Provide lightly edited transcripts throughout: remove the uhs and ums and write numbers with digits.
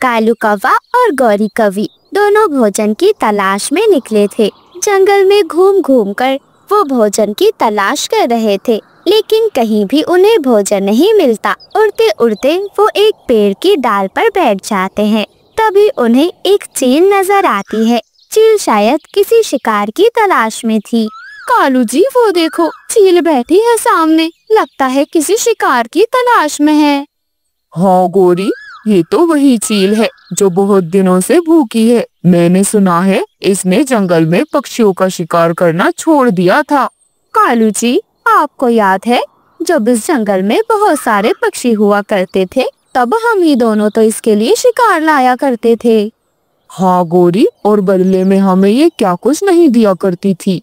कालू कौवा और गौरी कौवी दोनों भोजन की तलाश में निकले थे। जंगल में घूम घूम कर वो भोजन की तलाश कर रहे थे, लेकिन कहीं भी उन्हें भोजन नहीं मिलता। उड़ते उड़ते वो एक पेड़ की डाल पर बैठ जाते हैं। तभी उन्हें एक चील नजर आती है। चील शायद किसी शिकार की तलाश में थी। कालू जी, वो देखो, चील बैठी है सामने, लगता है किसी शिकार की तलाश में है। हाँ गौरी, ये तो वही चील है जो बहुत दिनों से भूखी है। मैंने सुना है इसने जंगल में पक्षियों का शिकार करना छोड़ दिया था। कालू जी, आपको याद है जब इस जंगल में बहुत सारे पक्षी हुआ करते थे, तब हम ही दोनों तो इसके लिए शिकार लाया करते थे। हाँ गौरी, और बदले में हमें ये क्या कुछ नहीं दिया करती थी।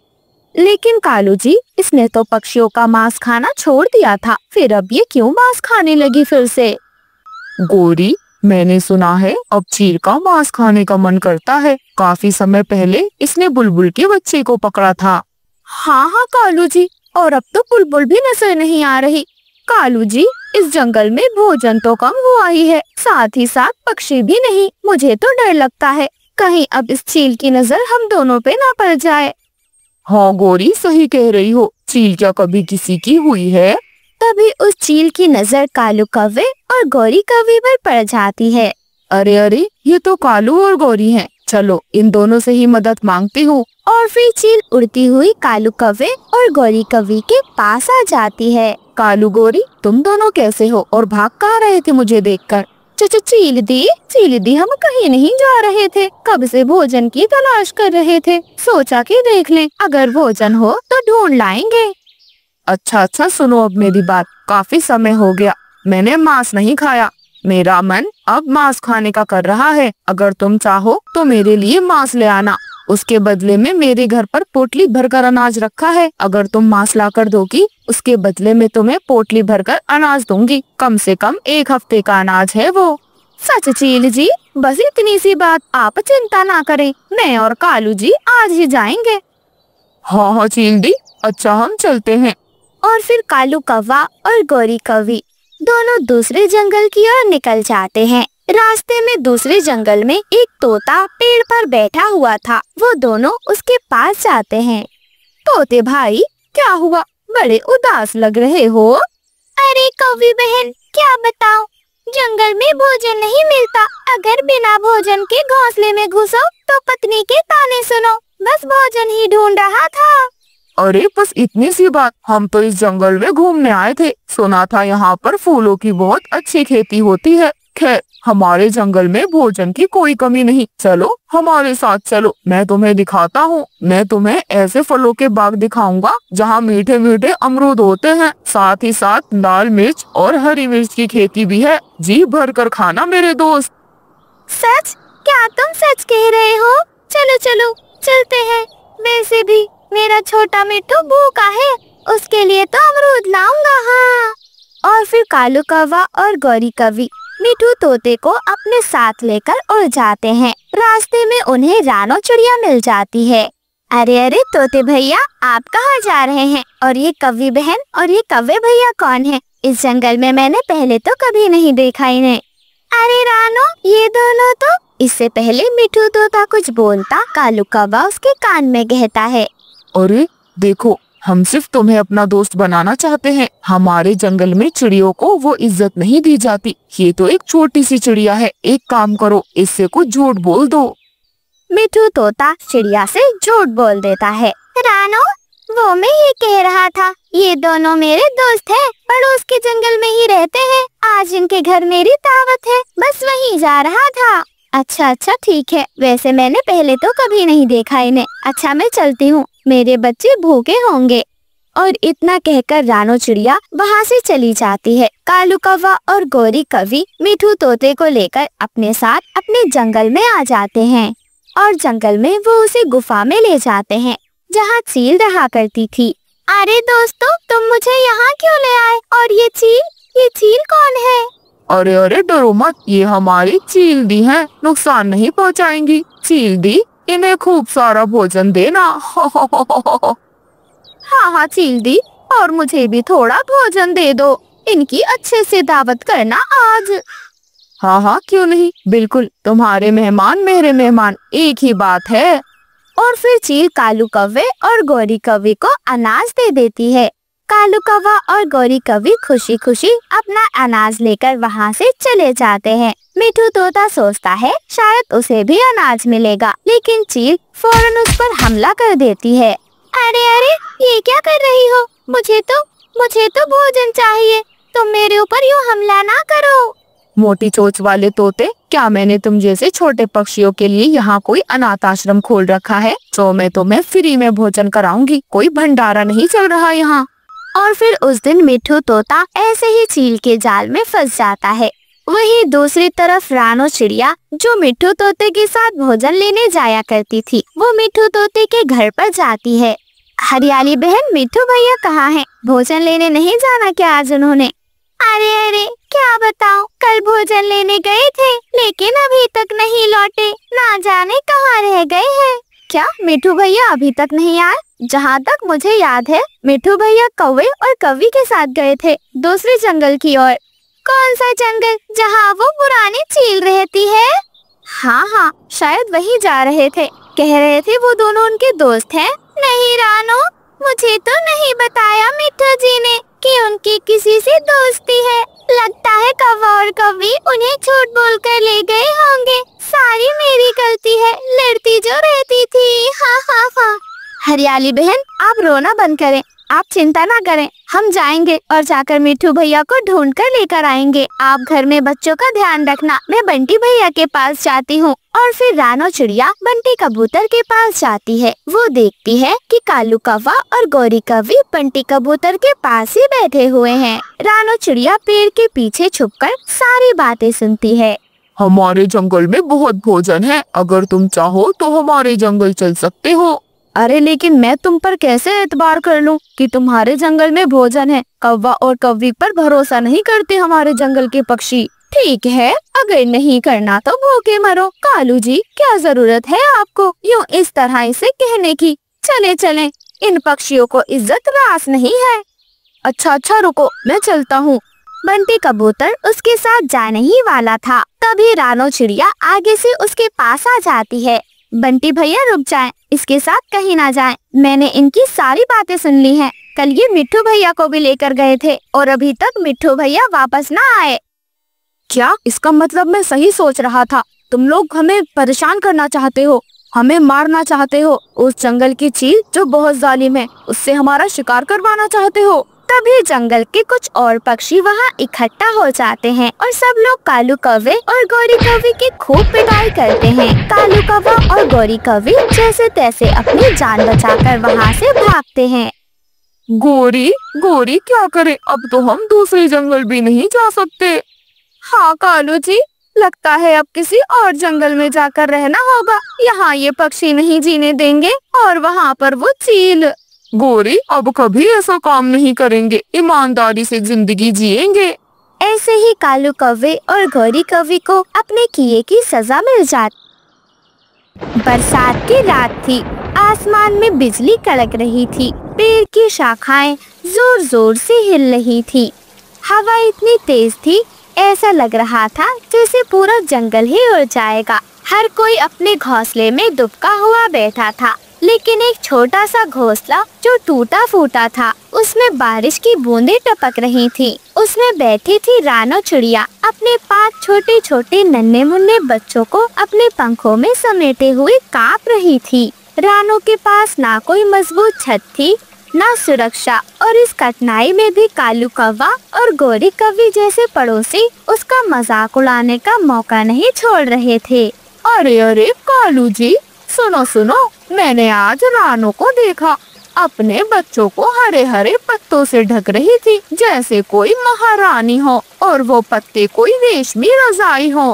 लेकिन कालू जी, इसने तो पक्षियों का मांस खाना छोड़ दिया था, फिर अब ये क्यों मांस खाने लगी फिर से? गौरी, मैंने सुना है अब चील का मांस खाने का मन करता है। काफी समय पहले इसने बुलबुल के बच्चे को पकड़ा था। हाँ हाँ कालू जी, और अब तो बुलबुल भी नजर नहीं आ रही। कालू जी, इस जंगल में भोजन तो कम हुआ ही है, साथ ही साथ पक्षी भी नहीं। मुझे तो डर लगता है कहीं अब इस चील की नजर हम दोनों पे ना पड़ जाए। हाँ गौरी, सही कह रही हो। चील क्या कभी किसी की हुई है? तभी उस चील की नजर कालू कौवे और गौरी कौवी पर पड़ जाती है। अरे अरे, ये तो कालू और गौरी हैं। चलो इन दोनों से ही मदद मांगती हूँ। और फिर चील उड़ती हुई कालू कौवे और गौरी कौवी के पास आ जाती है। कालू गौरी, तुम दोनों कैसे हो और भाग कहाँ रहे थे मुझे देखकर? चील दी, हम कहीं नहीं जा रहे थे, कब से भोजन की तलाश कर रहे थे। सोचा कि देख लें, अगर भोजन हो तो ढूंढ लाएंगे। अच्छा, सुनो अब मेरी बात। काफी समय हो गया मैंने मांस नहीं खाया। मेरा मन अब मांस खाने का कर रहा है। अगर तुम चाहो तो मेरे लिए मांस ले आना। उसके बदले में मेरे घर पर पोटली भरकर अनाज रखा है। अगर तुम मांस लाकर दोगी, उसके बदले में तुम्हें पोटली भरकर अनाज दूंगी। कम से कम 1 हफ्ते का अनाज है वो। सच चील जी, बस इतनी सी बात, आप चिंता ना करें, मैं और कालू जी आज ही जाएंगे। हाँ चील दी, अच्छा हम चलते हैं। और फिर कालू कौवा और गौरी कौवी दोनों दूसरे जंगल की ओर निकल जाते हैं। रास्ते में दूसरे जंगल में एक तोता पेड़ पर बैठा हुआ था। वो दोनों उसके पास जाते हैं। तोते भाई, क्या हुआ, बड़े उदास लग रहे हो? अरे कौवी बहन, क्या बताऊं, जंगल में भोजन नहीं मिलता। अगर बिना भोजन के घोंसले में घुसो तो पत्नी के ताने सुनो। बस भोजन ही ढूंढ रहा था। अरे बस इतनी सी बात, हम तो इस जंगल में घूमने आए थे। सुना था यहाँ पर फूलों की बहुत अच्छी खेती होती है। खैर, हमारे जंगल में भोजन की कोई कमी नहीं। चलो हमारे साथ चलो, मैं तुम्हें दिखाता हूँ। मैं तुम्हें ऐसे फलों के बाग दिखाऊंगा जहाँ मीठे मीठे अमरूद होते हैं। साथ ही साथ लाल मिर्च और हरी मिर्च की खेती भी है। जी भर कर खाना मेरे दोस्त। सच? क्या तुम सच कह रहे हो? चलो चलो चलते हैं। वैसे भी मेरा छोटा मिट्टू भूखा है, उसके लिए तो अमरूद लाऊंगा। हाँ। और फिर कालू कौवा और गौरी कौवी मिट्टू तोते को अपने साथ लेकर उड़ जाते हैं। रास्ते में उन्हें रानो चिड़िया मिल जाती है। अरे तोते भैया, आप कहाँ जा रहे हैं? और ये कौवी बहन और ये कौवे भैया कौन है? इस जंगल में मैंने पहले तो कभी नहीं देखा इन्हें। अरे रानो, ये दोनों तो। इससे पहले मिट्टू तोता कुछ बोलता, कालू कौवा उसके कान में कहता है, अरे देखो, हम सिर्फ तुम्हें अपना दोस्त बनाना चाहते हैं। हमारे जंगल में चिड़ियों को वो इज्जत नहीं दी जाती। ये तो एक छोटी सी चिड़िया है। एक काम करो, इससे कुछ झूठ बोल दो। मिट्टू तोता चिड़िया से झूठ बोल देता है। रानो, वो मैं ये कह रहा था, ये दोनों मेरे दोस्त हैं, पड़ोस के जंगल में ही रहते हैं। आज इनके घर मेरी दावत है, बस वहीं जा रहा था। अच्छा ठीक है, वैसे मैंने पहले तो कभी नहीं देखा इन्हें। अच्छा मैं चलती हूँ, मेरे बच्चे भूखे होंगे। और इतना कहकर रानो चिड़िया वहाँ से चली जाती है। कालू कौवा और गौरी कौवी मिट्टू तोते को लेकर अपने साथ अपने जंगल में आ जाते हैं। और जंगल में वो उसे गुफा में ले जाते हैं जहाँ चील रहा करती थी। अरे दोस्तों, तुम मुझे यहाँ क्यों ले आए? और ये चील कौन है? अरे डरो मत, ये हमारी चील दी है, नुकसान नहीं पहुँचाएंगी। चील दी, इन्हें खूब सारा भोजन देना। हाँ चील दी, और मुझे भी थोड़ा भोजन दे दो। इनकी अच्छे से दावत करना आज। हाँ हाँ, क्यों नहीं, बिल्कुल, तुम्हारे मेहमान मेरे मेहमान, एक ही बात है। और फिर चील कालू कौवे और गौरी कौवी को अनाज दे देती है। कालू कौवा और गौरी कौवी खुशी खुशी अपना अनाज लेकर वहाँ से चले जाते हैं। मिठू तोता सोचता है शायद उसे भी अनाज मिलेगा, लेकिन चील फौरन उस पर हमला कर देती है। अरे अरे, ये क्या कर रही हो? मुझे तो भोजन चाहिए, तुम मेरे ऊपर यूँ हमला ना करो। मोटी चोंच वाले तोते, क्या मैंने तुम जैसे छोटे पक्षियों के लिए यहाँ कोई अनाथ आश्रम खोल रखा है? तो मैं तुम्हें फ्री में भोजन कराऊंगी, कोई भंडारा नहीं चल रहा यहाँ। और फिर उस दिन मिठू तोता ऐसे ही चील के जाल में फंस जाता है। वहीं दूसरी तरफ रानो चिड़िया, जो मिठू तोते के साथ भोजन लेने जाया करती थी, वो मिठू तोते के घर पर जाती है। हरियाली बहन, मिठू भैया कहाँ हैं? भोजन लेने नहीं जाना क्या आज उन्होंने? अरे अरे, क्या बताऊं, कल भोजन लेने गए थे लेकिन अभी तक नहीं लौटे, ना जाने कहाँ रह गए हैं। क्या मिठू भैया अभी तक नहीं आए? जहाँ तक मुझे याद है मिठू भैया कौवे और कौवी के साथ गए थे दूसरे जंगल की ओर। कौन सा जंगल? जहाँ वो पुरानी चील रहती है? हाँ हाँ, शायद वहीं जा रहे थे, कह रहे थे वो दोनों उनके दोस्त हैं। नहीं रानो, मुझे तो नहीं बताया मिठू जी ने कि उनकी किसी से दोस्ती है। लगता है कौवा और कौवी उन्हें झूठ बोलकर ले गए होंगे। सारी मेरी गलती है, लड़ती जो रहती थी। हाँ हाँ हाँ। हरियाली बहन, आप रोना बंद करें, आप चिंता ना करें, हम जाएंगे और जाकर मिठू भैया को ढूंढ कर लेकर आएंगे। आप घर में बच्चों का ध्यान रखना, मैं बंटी भैया के पास जाती हूँ। और फिर रानो चिड़िया बंटी कबूतर के पास जाती है। वो देखती है कि कालू कौवा और गौरी कौवी बंटी कबूतर के पास ही बैठे हुए हैं। रानो चिड़िया पेड़ के पीछे छुपकर सारी बातें सुनती है। हमारे जंगल में बहुत भोजन है, अगर तुम चाहो तो हमारे जंगल चल सकते हो। अरे लेकिन मैं तुम पर कैसे एतबार कर लूं कि तुम्हारे जंगल में भोजन है? कौवा और कौवी पर भरोसा नहीं करते हमारे जंगल के पक्षी। ठीक है, अगर नहीं करना तो भूखे मरो। कालू जी, क्या जरूरत है आपको यूँ इस तरह से कहने की? चले चले, इन पक्षियों को इज्जत रास नहीं है। अच्छा रुको, मैं चलता हूँ। बंटी कबूतर उसके साथ जाने ही वाला था, तभी रानो चिड़िया आगे से उसके पास आ जाती है। बंटी भैया रुक जाएं, इसके साथ कहीं ना जाएं। मैंने इनकी सारी बातें सुन ली हैं। कल ये मिठू भैया को भी लेकर गए थे और अभी तक मिठू भैया वापस ना आए। क्या इसका मतलब मैं सही सोच रहा था? तुम लोग हमें परेशान करना चाहते हो, हमें मारना चाहते हो। उस जंगल की चील जो बहुत जालिम है, उससे हमारा शिकार करवाना चाहते हो। तभी जंगल के कुछ और पक्षी वहाँ इकट्ठा हो जाते हैं और सब लोग कालू कौवे और गौरी कौवी की खूब पिटाई करते हैं। कालू कौवा और गौरी कौवी जैसे तैसे अपनी जान बचाकर वहाँ से भागते हैं। गौरी क्या करें, अब तो हम दूसरे जंगल भी नहीं जा सकते। हाँ कालू जी, लगता है अब किसी और जंगल में जाकर रहना होगा। यहाँ ये पक्षी नहीं जीने देंगे और वहाँ पर वो चील। गौरी, अब कभी ऐसा काम नहीं करेंगे, ईमानदारी से जिंदगी जिएंगे। ऐसे ही कालू कौवे और गौरी कौवी को अपने किए की सजा मिल जाती। बरसात की रात थी, आसमान में बिजली कड़क रही थी, पेड़ की शाखाएं जोर जोर से हिल रही थी। हवा इतनी तेज थी, ऐसा लग रहा था जैसे पूरा जंगल ही उड़ जाएगा। हर कोई अपने घोंसले में दुबका हुआ बैठा था, लेकिन एक छोटा सा घोंसला जो टूटा फूटा था, उसमें बारिश की बूंदें टपक रही थी। उसमें बैठी थी रानो चिड़िया, अपने 5 छोटे छोटे नन्हे मुन्ने बच्चों को अपने पंखों में समेटे हुए कांप रही थी। रानो के पास ना कोई मजबूत छत थी, ना सुरक्षा, और इस कठिनाई में भी कालू कौवा और गौरी कौवी जैसे पड़ोसी उसका मजाक उड़ाने का मौका नहीं छोड़ रहे थे। अरे कालू जी, सुनो, मैंने आज रानो को देखा, अपने बच्चों को हरे हरे पत्तों से ढक रही थी जैसे कोई महारानी हो, और वो पत्ते कोई रेशमी रजाई हो।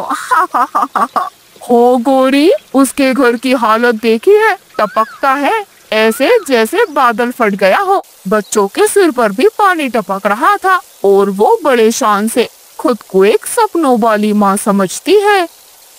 हो गौरी, उसके घर की हालत देखी है, टपकता है ऐसे जैसे बादल फट गया हो। बच्चों के सिर पर भी पानी टपक रहा था, और वो बड़े शान से खुद को एक सपनों वाली माँ समझती है।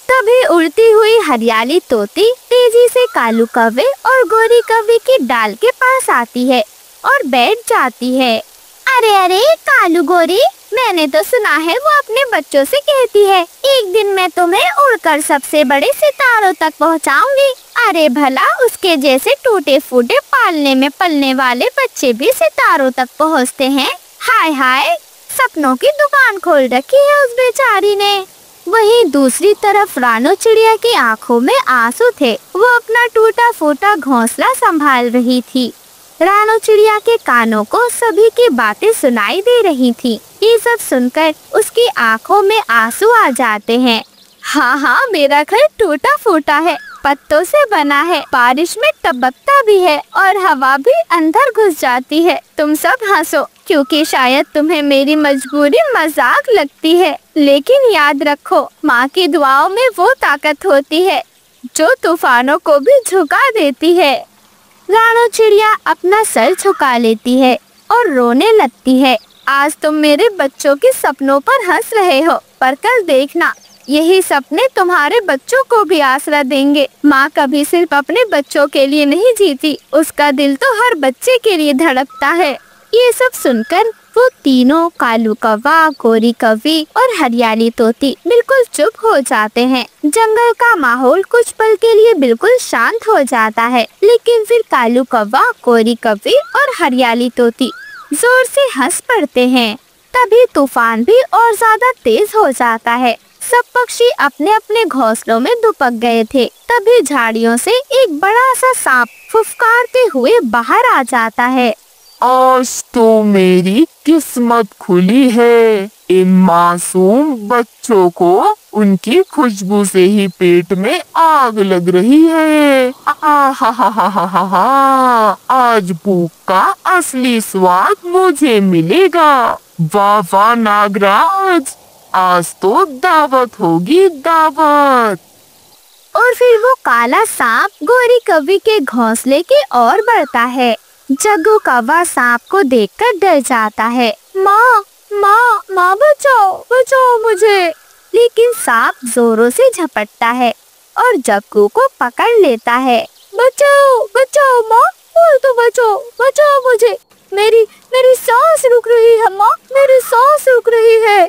तभी उड़ती हुई हरियाली तोती तेजी से कालू कौवे और गौरी कौवी की डाल के पास आती है और बैठ जाती है। अरे कालू गौरी, मैंने तो सुना है वो अपने बच्चों से कहती है एक दिन मैं तुम्हें उड़कर सबसे बड़े सितारों तक पहुंचाऊंगी। अरे भला, उसके जैसे टूटे फूटे पालने में पलने वाले बच्चे भी सितारों तक पहुंचते हैं। हाय हाय, सपनों की दुकान खोल रखी है उस बेचारी ने। वहीं दूसरी तरफ रानो चिड़िया की आंखों में आंसू थे। वो अपना टूटा फूटा घोंसला संभाल रही थी। रानो चिड़िया के कानों को सभी की बातें सुनाई दे रही थी। ये सब सुनकर उसकी आंखों में आंसू आ जाते हैं। हाँ, मेरा घर टूटा फूटा है, पत्तों से बना है, बारिश में टपकता भी है और हवा भी अंदर घुस जाती है। तुम सब हंसो क्योंकि शायद तुम्हें मेरी मजबूरी मजाक लगती है, लेकिन याद रखो, माँ की दुआओं में वो ताकत होती है जो तूफानों को भी झुका देती है। रानो चिड़िया अपना सर झुका लेती है और रोने लगती है। आज तुम मेरे बच्चों के सपनों पर हंस रहे हो, पर कल देखना, यही सपने तुम्हारे बच्चों को भी आसरा देंगे। माँ कभी सिर्फ अपने बच्चों के लिए नहीं जीती, उसका दिल तो हर बच्चे के लिए धड़कता है। ये सब सुनकर वो तीनों, कालू कौवा, गोरी कौवी और हरियाली तोती, बिल्कुल चुप हो जाते हैं। जंगल का माहौल कुछ पल के लिए बिल्कुल शांत हो जाता है, लेकिन फिर कालू कौवा, गोरी कौवी और हरियाली तोती जोर से हंस पड़ते हैं। तभी तूफान भी और ज्यादा तेज हो जाता है। सब पक्षी अपने अपने घोंसलों में दुबक गए थे। तभी झाड़ियों से एक बड़ा सा सांप फुफकारते हुए बाहर आ जाता है। आज तो मेरी किस्मत खुली है। इन मासूम बच्चों को उनकी खुशबू से ही पेट में आग लग रही है। आज भूख का असली स्वाद मुझे मिलेगा। वाह वाह नागराज, आज तो दावत होगी, दावत। और फिर वो काला सांप गोरी कौवी के घोंसले की ओर बढ़ता है। जग्गू कौवा सांप को देखकर डर जाता है। माँ, माँ, माँ, बचाओ, बचाओ मुझे। लेकिन सांप जोरों से झपटता है और जग्गू को पकड़ लेता है। बचाओ, बचाओ माँ, तो बचाओ, बचाओ मुझे। मेरी सांस रुक रही है माँ, मेरी सांस रुक रही है।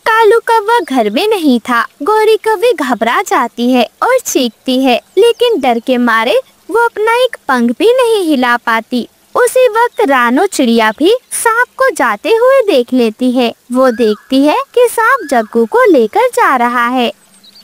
कालू कौवा घर में नहीं था। गोरी कौवी घबरा जाती है और चीखती है, लेकिन डर के मारे वो अपना एक पंख भी नहीं हिला पाती। उसी वक्त रानो चिड़िया भी सांप को जाते हुए देख लेती है। वो देखती है कि सांप जग्गू को लेकर जा रहा है।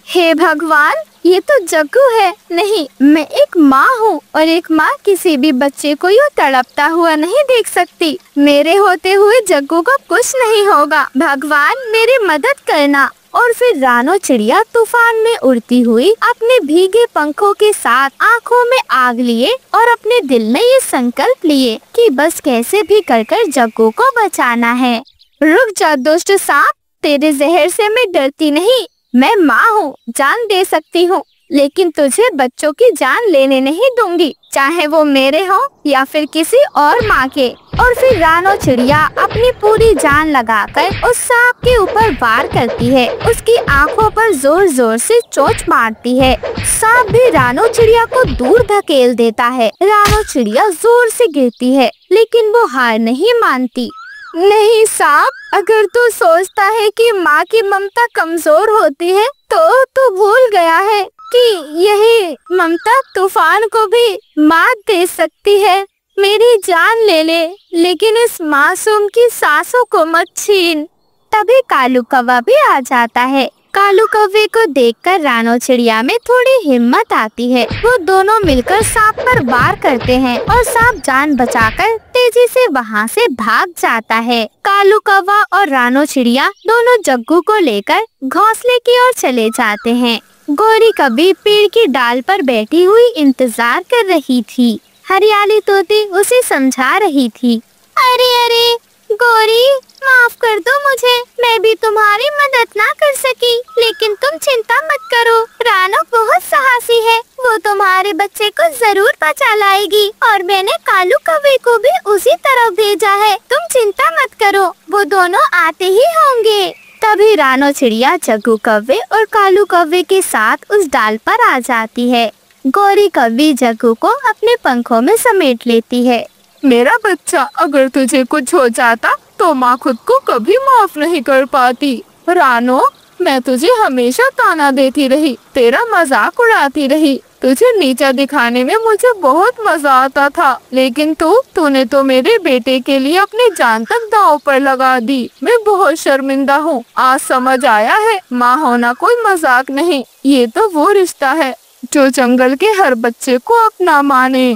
हे भगवान, ये तो जग्गू है। नहीं, मैं एक माँ हूँ और एक माँ किसी भी बच्चे को यूँ तड़पता हुआ नहीं देख सकती। मेरे होते हुए जग्गू को कुछ नहीं होगा। भगवान, मेरी मदद करना। और फिर रानो चिड़िया तूफान में उड़ती हुई अपने भीगे पंखों के साथ आंखों में आग लिए और अपने दिल में ये संकल्प लिए कि बस कैसे भी कर जग्गू को बचाना है। रुक जा दुष्ट सांप, तेरे जहर से मैं डरती नहीं। मैं माँ हूँ, जान दे सकती हूँ, लेकिन तुझे बच्चों की जान लेने नहीं दूंगी, चाहे वो मेरे हो या फिर किसी और माँ के। और फिर रानो चिड़िया अपनी पूरी जान लगाकर उस सांप के ऊपर वार करती है। उसकी आंखों पर जोर जोर से चोंच मारती है। सांप भी रानो चिड़िया को दूर धकेल देता है। रानो चिड़िया जोर से गिरती है, लेकिन वो हार नहीं मानती। नहीं सांप, अगर तू सोचता है कि माँ की ममता कमजोर होती है तो तू भूल गया है कि यही ममता तूफान को भी मात दे सकती है। मेरी जान ले ले, लेकिन इस मासूम की सांसों को मत छीन। तभी कालू कौवा भी आ जाता है। कालू कौवे को देखकर रानो चिड़िया में थोड़ी हिम्मत आती है। वो दोनों मिलकर सांप पर वार करते हैं और सांप जान बचाकर तेजी से वहाँ से भाग जाता है। कालू कौवा और रानो चिड़िया दोनों जग्गू को लेकर घोंसले की ओर चले जाते हैं। गोरी कौवी पेड़ की डाल पर बैठी हुई इंतजार कर रही थी। हरियाली तोती उसे समझा रही थी। अरे गोरी, माफ कर दो मुझे, मैं भी तुम्हारी मदद ना कर सकी, लेकिन तुम चिंता मत करो, रानो बहुत साहसी है, वो तुम्हारे बच्चे को जरूर बचा लाएगी और मैंने कालू कौवे को भी उसी तरफ भेजा है। तुम चिंता मत करो, वो दोनों आते ही होंगे। तभी रानो चिड़िया जग्गू कौवे और कालू कौवे के साथ उस डाल पर आ जाती है। गोरी कौवी जग्गू को अपने पंखों में समेट लेती है। मेरा बच्चा, अगर तुझे कुछ हो जाता तो माँ खुद को कभी माफ नहीं कर पाती। रानो, मैं तुझे हमेशा ताना देती रही, तेरा मजाक उड़ाती रही। तुझे नीचा दिखाने में मुझे बहुत मजा आता था, लेकिन तूने तो मेरे बेटे के लिए अपनी जान तक दांव पर लगा दी। मैं बहुत शर्मिंदा हूँ। आज समझ आया है, माँ होना कोई मजाक नहीं, ये तो वो रिश्ता है जो जंगल के हर बच्चे को अपना माने।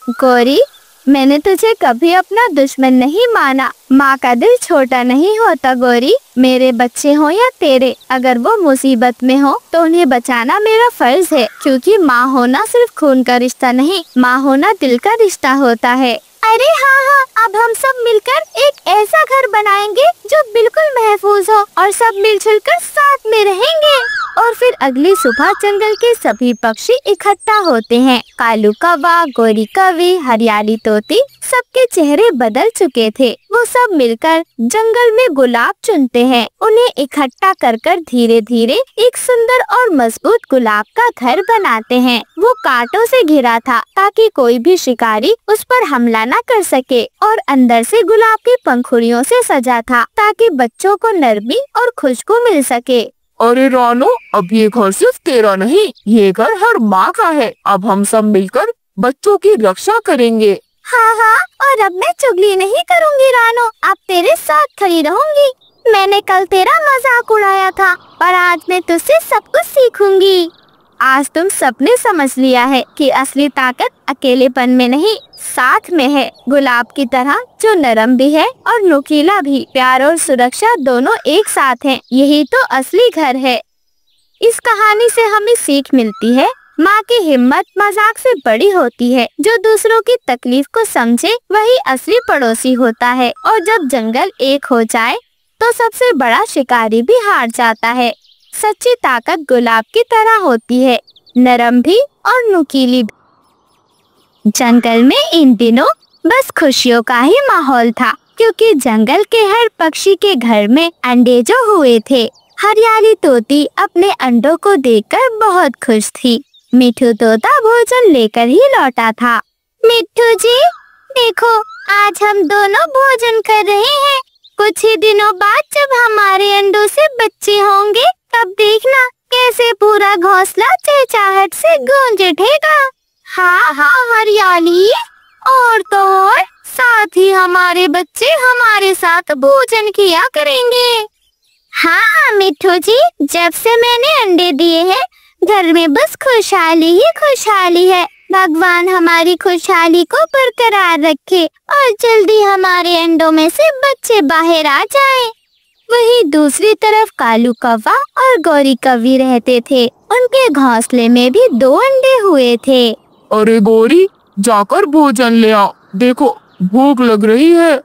गौरी, मैंने तुझे कभी अपना दुश्मन नहीं माना। माँ का दिल छोटा नहीं होता गौरी। मेरे बच्चे हो या तेरे, अगर वो मुसीबत में हो तो उन्हें बचाना मेरा फर्ज है, क्योंकि माँ होना सिर्फ खून का रिश्ता नहीं, माँ होना दिल का रिश्ता होता है। अरे हाँ, अब हम सब मिलकर एक ऐसा घर बनाएंगे जो बिल्कुल महफूज हो और सब मिलजुल कर साथ में रहेंगे। और फिर अगली सुबह जंगल के सभी पक्षी इकट्ठा होते हैं। कालू कौवा, गोरी कौवी, हरियाली तोती, सबके चेहरे बदल चुके थे। वो सब मिलकर जंगल में गुलाब चुनते हैं। उन्हें इकट्ठा कर कर धीरे धीरे एक सुंदर और मजबूत गुलाब का घर बनाते हैं। वो कांटों से घिरा था ताकि कोई भी शिकारी उस पर हमला न कर सके, और अंदर से गुलाब की पंखुड़ियों से सजा था ताकि बच्चों को नरमी और खुशबू मिल सके। अरे रानो, अब ये घर सिर्फ तेरा नहीं, ये घर हर माँ का है। अब हम सब मिलकर बच्चों की रक्षा करेंगे। हाँ, और अब मैं चुगली नहीं करूँगी रानो, अब तेरे साथ खड़ी रहूँगी। मैंने कल तेरा मजाक उड़ाया था, पर आज मैं तुझसे सब कुछ सीखूंगी। आज तुम सबने समझ लिया है कि असली ताकत अकेलेपन में नहीं, साथ में है। गुलाब की तरह जो नरम भी है और नुकीला भी। प्यार और सुरक्षा दोनों एक साथ हैं। यही तो असली घर है। इस कहानी से हमें सीख मिलती है, माँ की हिम्मत मजाक से बड़ी होती है। जो दूसरों की तकलीफ को समझे वही असली पड़ोसी होता है। और जब जंगल एक हो जाए तो सबसे बड़ा शिकारी भी हार जाता है। सच्ची ताकत गुलाब की तरह होती है, नरम भी और नुकीली भी। जंगल में इन दिनों बस खुशियों का ही माहौल था, क्योंकि जंगल के हर पक्षी के घर में अंडे जो हुए थे। हरियाली तोती अपने अंडों को देखकर बहुत खुश थी। मिठू तोता भोजन लेकर ही लौटा था। मिठू जी, देखो आज हम दोनों भोजन कर रहे हैं। कुछ ही दिनों बाद जब हमारे अंडों से बच्चे होंगे, तब देखना कैसे पूरा घोंसला चहचहाहट से गूंज उठेगा। हाँ हरियाली, और तो और साथ ही हमारे बच्चे हमारे साथ भोजन किया करेंगे। हाँ मिठू जी, जब से मैंने अंडे दिए हैं घर में बस खुशहाली ही खुशहाली है। भगवान हमारी खुशहाली को बरकरार रखे और जल्दी हमारे अंडों में से बच्चे बाहर आ जाएं। वहीं दूसरी तरफ कालू कौवा और गौरी कौवी रहते थे। उनके घोंसले में भी 2 अंडे हुए थे। अरे गौरी, जाकर भोजन ले आओ, देखो भूख लग रही है।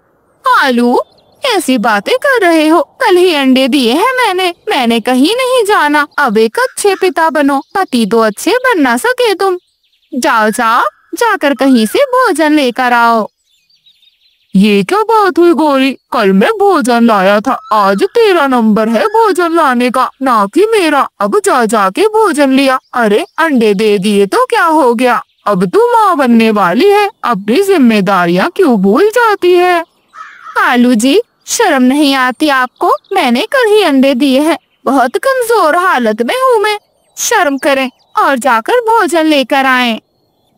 कालू, ऐसी बातें कर रहे हो? कल ही अंडे दिए हैं मैंने कहीं नहीं जाना। अब एक अच्छे पिता बनो, पति तो अच्छे बन ना सके तुम। जाओ जाकर कहीं से भोजन लेकर आओ। ये क्या बात हुई गौरी, कल मैं भोजन लाया था, आज तेरा नंबर है भोजन लाने का, ना कि मेरा। अब जा के भोजन लिया। अरे अंडे दे दिए तो क्या हो गया, अब तू माँ बनने वाली है, अपनी जिम्मेदारियाँ क्यों भूल जाती है? कालू जी, शर्म नहीं आती आपको? मैंने कल ही अंडे दिए हैं, बहुत कमजोर हालत में हूँ मैं। शर्म करें और जाकर भोजन लेकर आएं।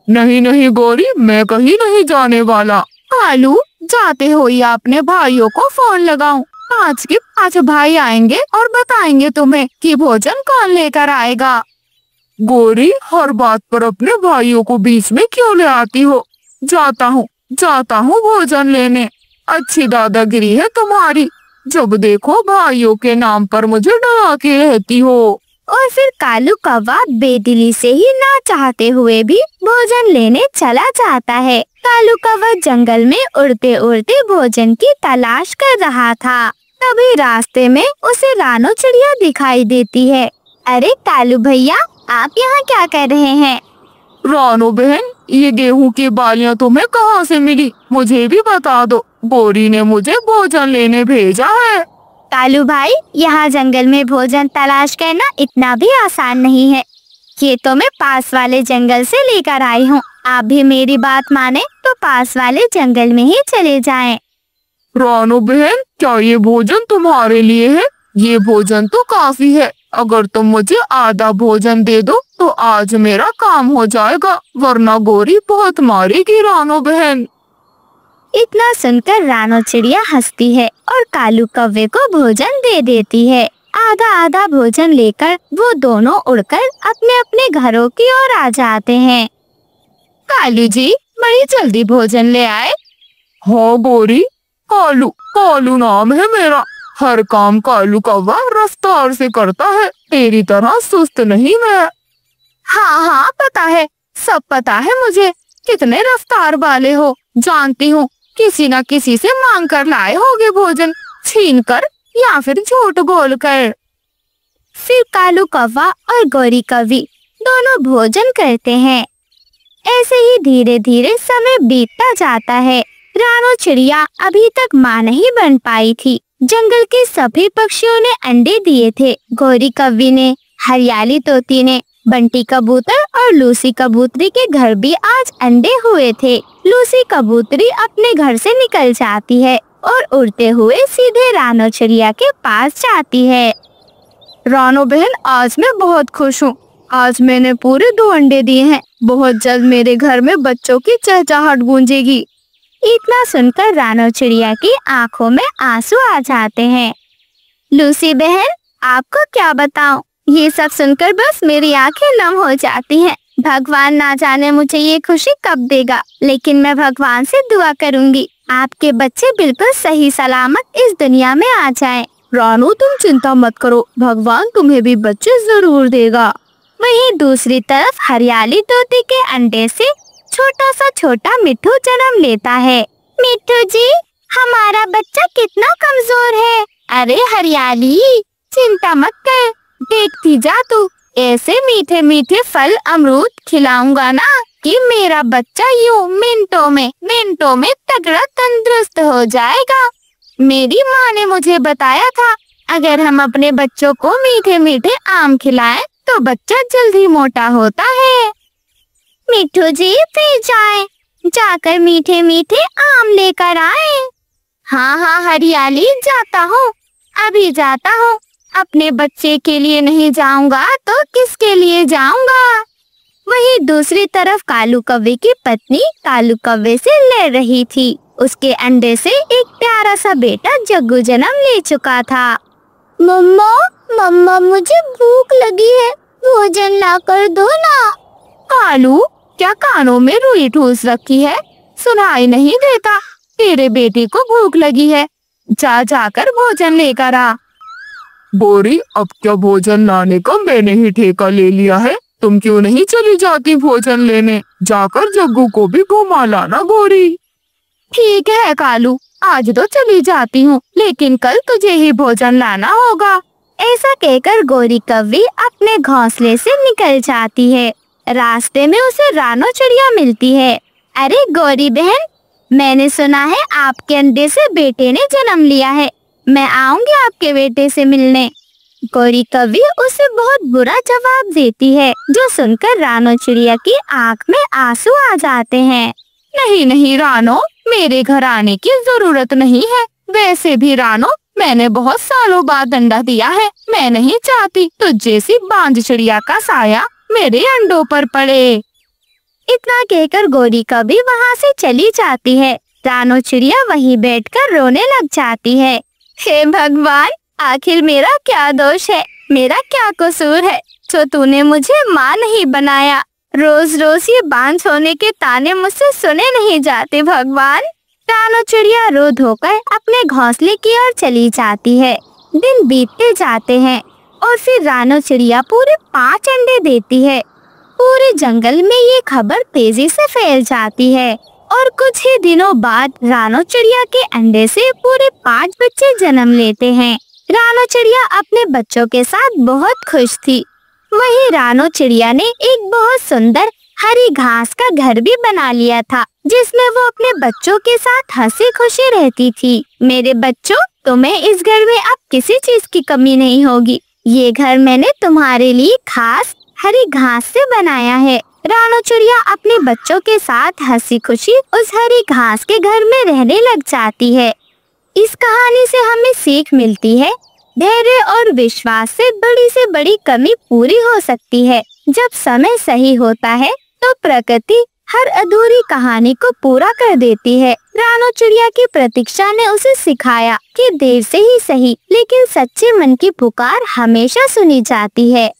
नहीं गौरी, मैं कहीं नहीं जाने वाला। कालू, जाते हो या अपने भाइयों को फोन लगाऊं? 5 के 5 भाई आएंगे और बताएंगे तुम्हें कि भोजन कौन लेकर आएगा। गौरी, हर बात पर अपने भाइयों को बीच में क्यों ले आती हो? जाता हूँ भोजन लेने। अच्छी दादागिरी है तुम्हारी, जब देखो भाइयों के नाम पर मुझे डरा के रहती हो। और फिर कालू कौवा बेदिली से ही ना चाहते हुए भी भोजन लेने चला जाता है। कालू कौवा जंगल में उड़ते उड़ते भोजन की तलाश कर रहा था। तभी रास्ते में उसे रानो चिड़िया दिखाई देती है। अरे कालू भैया, आप यहाँ क्या कर रहे हैं? रानो बहन, ये गेहूं की बालियां तुम्हें कहाँ से मिली, मुझे भी बता दो। गौरी ने मुझे भोजन लेने भेजा है। कालू भाई, यहाँ जंगल में भोजन तलाश करना इतना भी आसान नहीं है। ये तो मैं पास वाले जंगल से लेकर आई हूँ। आप भी मेरी बात माने तो पास वाले जंगल में ही चले जाएं। रानो बहन, क्या ये भोजन तुम्हारे लिए है? ये भोजन तो काफी है। अगर तुम मुझे आधा भोजन दे दो तो आज मेरा काम हो जाएगा, वरना गोरी बहुत मारेगी रानो बहन। इतना सुनकर रानो चिड़िया हंसती है और कालू कौवे को भोजन दे देती है। आधा आधा भोजन लेकर वो दोनों उड़कर अपने अपने घरों की ओर आ जाते हैं। कालू जी बड़ी जल्दी भोजन ले आए। हाँ गोरी, कालू कालू नाम है मेरा। हर काम कालू कौवा रफ्तार से करता है, तेरी तरह सुस्त नहीं मैं। हाँ हाँ पता है, सब पता है मुझे। कितने रफ्तार वाले हो, जानती हूँ। किसी न किसी से मांग कर लाए होगे भोजन, छीन कर या फिर झूठ बोल कर। फिर कालू कौवा और गोरी कौवी दोनों भोजन करते हैं। ऐसे ही धीरे धीरे समय बीतता जाता है। रानो चिड़िया अभी तक माँ नहीं बन पाई थी। जंगल के सभी पक्षियों ने अंडे दिए थे। गोरी कौवी ने, हरियाली तोती ने, बंटी कबूतर और लूसी कबूतरी के घर भी आज अंडे हुए थे। लूसी कबूतरी अपने घर से निकल जाती है और उड़ते हुए सीधे रानो चिड़िया के पास जाती है। रानो बहन, आज मैं बहुत खुश हूँ। आज मैंने पूरे 2 अंडे दिए हैं। बहुत जल्द मेरे घर में बच्चों की चहचहाहट गूंजेगी। इतना सुनकर रानो चिड़िया की आंखों में आंसू आ जाते हैं। लूसी बहन, आपको क्या बताऊं, ये सब सुनकर बस मेरी आंखें नम हो जाती हैं। भगवान ना जाने मुझे ये खुशी कब देगा, लेकिन मैं भगवान से दुआ करूंगी आपके बच्चे बिल्कुल सही सलामत इस दुनिया में आ जाएं। रानो तुम चिंता मत करो, भगवान तुम्हें भी बच्चे जरूर देगा। वहीं दूसरी तरफ हरियाली तोती के अंडे से छोटा सा छोटा मिट्ठू जन्म लेता है। मिट्ठू जी, हमारा बच्चा कितना कमजोर है। अरे हरियाली, चिंता मत कर, देखती जा तू। ऐसे मीठे मीठे फल अमरूद खिलाऊंगा ना कि मेरा बच्चा यूं मिनटों में तगड़ा तंदुरुस्त हो जाएगा। मेरी माँ ने मुझे बताया था, अगर हम अपने बच्चों को मीठे मीठे आम खिलाएं तो बच्चा जल्दी मोटा होता है। मिट्ठू जी, फिर जाकर मीठे मीठे आम लेकर आए। हाँ हाँ हरियाली, जाता हूँ, अभी जाता हूँ। अपने बच्चे के लिए नहीं जाऊंगा तो किसके लिए जाऊंगा। वहीं दूसरी तरफ कालू कौवे की पत्नी कालू कौवे से लड़ रही थी। उसके अंडे से एक प्यारा सा बेटा जग्गू जन्म ले चुका था। मम्मा मुझे भूख लगी है, भोजन ला कर दो ना। कालू, क्या कानों में रुई ठूस रखी है, सुनाई नहीं देता? तेरे बेटे को भूख लगी है, जाकर भोजन लेकर आ। गोरी, अब क्या भोजन लाने का मैंने ही ठेका ले लिया है, तुम क्यों नहीं चली जाती भोजन लेने? जाकर जग्गू को भी घुमा लाना गोरी। ठीक है कालू, आज तो चली जाती हूँ, लेकिन कल तुझे ही भोजन लाना होगा। ऐसा कहकर गोरी कौवी अपने घोंसले से निकल जाती है। रास्ते में उसे रानो चिड़िया मिलती है। अरे गोरी बहन, मैंने सुना है आपके अंडे से बेटे ने जन्म लिया है, मैं आऊंगी आपके बेटे से मिलने। गोरी कौवी उसे बहुत बुरा जवाब देती है, जो सुनकर रानो चिड़िया की आंख में आंसू आ जाते हैं। नहीं रानो, मेरे घर आने की जरूरत नहीं है। वैसे भी रानो, मैंने बहुत सालों बाद अंडा दिया है। मैं नहीं चाहती तुझ जैसी बांझ चिड़िया का साया मेरे अंडों पर पड़े। इतना कहकर गोरी कौवी वहाँ से चली जाती है। रानो चिड़िया वहीं बैठकर रोने लग जाती है। हे भगवान, आखिर मेरा क्या दोष है, मेरा क्या कसूर है जो तूने मुझे माँ नहीं बनाया। रोज रोज ये बांझ होने के ताने मुझसे सुने नहीं जाते भगवान। रानो चिड़िया रो धोकर अपने घोंसले की ओर चली जाती है। दिन बीतते जाते हैं और फिर रानो चिड़िया पूरे 5 अंडे देती है। पूरे जंगल में ये खबर तेजी से फैल जाती है और कुछ ही दिनों बाद रानो चिड़िया के अंडे से पूरे 5 बच्चे जन्म लेते हैं। रानो चिड़िया अपने बच्चों के साथ बहुत खुश थी। वहीं रानो चिड़िया ने एक बहुत सुंदर हरी घास का घर भी बना लिया था, जिसमें वो अपने बच्चों के साथ हंसी खुशी रहती थी। मेरे बच्चों, तुम्हें इस घर में अब किसी चीज की कमी नहीं होगी। ये घर मैंने तुम्हारे लिए खास हरी घास से बनाया है। रानो चिड़िया अपने बच्चों के साथ हंसी खुशी उस हरी घास के घर में रहने लग जाती है। इस कहानी से हमें सीख मिलती है धैर्य और विश्वास से बड़ी कमी पूरी हो सकती है। जब समय सही होता है तो प्रकृति हर अधूरी कहानी को पूरा कर देती है। रानो चिड़िया की प्रतीक्षा ने उसे सिखाया कि देर से ही सही, लेकिन सच्चे मन की पुकार हमेशा सुनी जाती है।